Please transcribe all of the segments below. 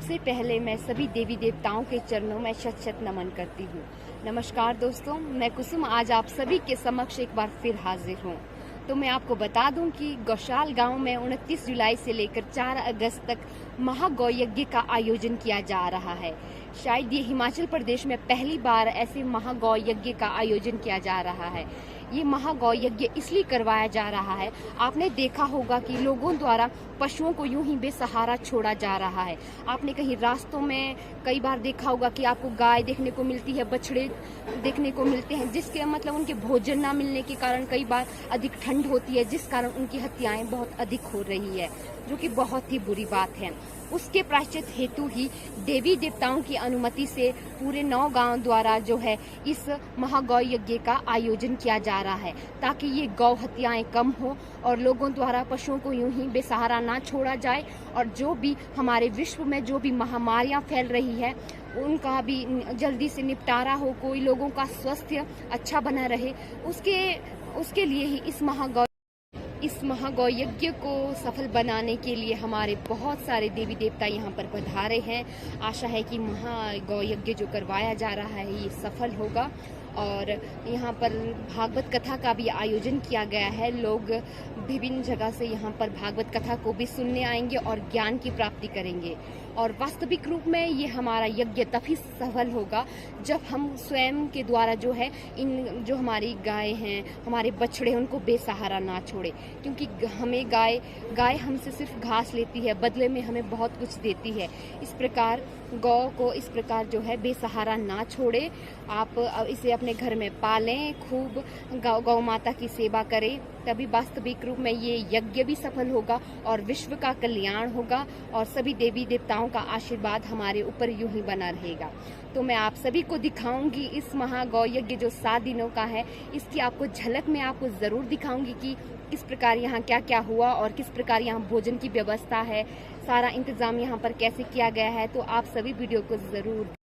सबसे पहले मैं सभी देवी देवताओं के चरणों में शत शत नमन करती हूँ। नमस्कार दोस्तों, मैं कुसुम आज आप सभी के समक्ष एक बार फिर हाजिर हूँ। तो मैं आपको बता दूं कि गौशाल गांव में 29 जुलाई से लेकर 4 अगस्त तक महागौ यज्ञ का आयोजन किया जा रहा है। शायद ये हिमाचल प्रदेश में पहली बार ऐसे महागौ यज्ञ का आयोजन किया जा रहा है। ये महागौ यज्ञ इसलिए करवाया जा रहा है, आपने देखा होगा कि लोगों द्वारा पशुओं को यूं ही बेसहारा छोड़ा जा रहा है। आपने कहीं रास्तों में कई बार देखा होगा कि आपको गाय देखने को मिलती है, बछड़े देखने को मिलते हैं, जिसके मतलब उनके भोजन ना मिलने के कारण कई बार अधिक ठंड होती है, जिस कारण उनकी हत्याएं बहुत अधिक हो रही है, जो कि बहुत ही बुरी बात है। उसके प्रायश्चित हेतु ही देवी देवताओं की अनुमति से पूरे 9 गांव द्वारा जो है इस महागौ यज्ञ का आयोजन किया जा रहा है, ताकि ये गौ हत्याएं कम हो और लोगों द्वारा पशुओं को यूं ही बेसहारा ना छोड़ा जाए, और जो भी हमारे विश्व में जो भी महामारियां फैल रही है उनका भी जल्दी से निपटारा हो, कोई लोगों का स्वास्थ्य अच्छा बना रहे, उसके लिए ही इस महागौ यज्ञ को सफल बनाने के लिए हमारे बहुत सारे देवी देवता यहाँ पर पधारे हैं। आशा है कि महागौ यज्ञ जो करवाया जा रहा है ये सफल होगा, और यहाँ पर भागवत कथा का भी आयोजन किया गया है। लोग विभिन्न जगह से यहाँ पर भागवत कथा को भी सुनने आएंगे और ज्ञान की प्राप्ति करेंगे। और वास्तविक रूप में ये हमारा यज्ञ तभी सफल होगा जब हम स्वयं के द्वारा जो है इन जो हमारी गाय हैं, हमारे बछड़े हैं, उनको बेसहारा ना छोड़े, क्योंकि हमें गाय हमसे सिर्फ घास लेती है, बदले में हमें बहुत कुछ देती है। इस प्रकार गौ को इस प्रकार जो है बेसहारा ना छोड़े, आप इसे अपने घर में पालें, खूब गौ माता की सेवा करें, तभी वास्तविक रूप में ये यज्ञ भी सफल होगा और विश्व का कल्याण होगा और सभी देवी देवताओं का आशीर्वाद हमारे ऊपर यूं ही बना रहेगा। तो मैं आप सभी को दिखाऊंगी इस महागौ यज्ञ जो 7 दिनों का है, इसकी आपको झलक मैं आपको जरूर दिखाऊंगी कि किस प्रकार यहाँ क्या क्या हुआ और किस प्रकार यहाँ भोजन की व्यवस्था है, सारा इंतजाम यहाँ पर कैसे किया गया है। तो आप सभी वीडियो को जरूर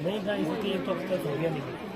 नहीं था इसलिए तो अब तक हो गया नहीं।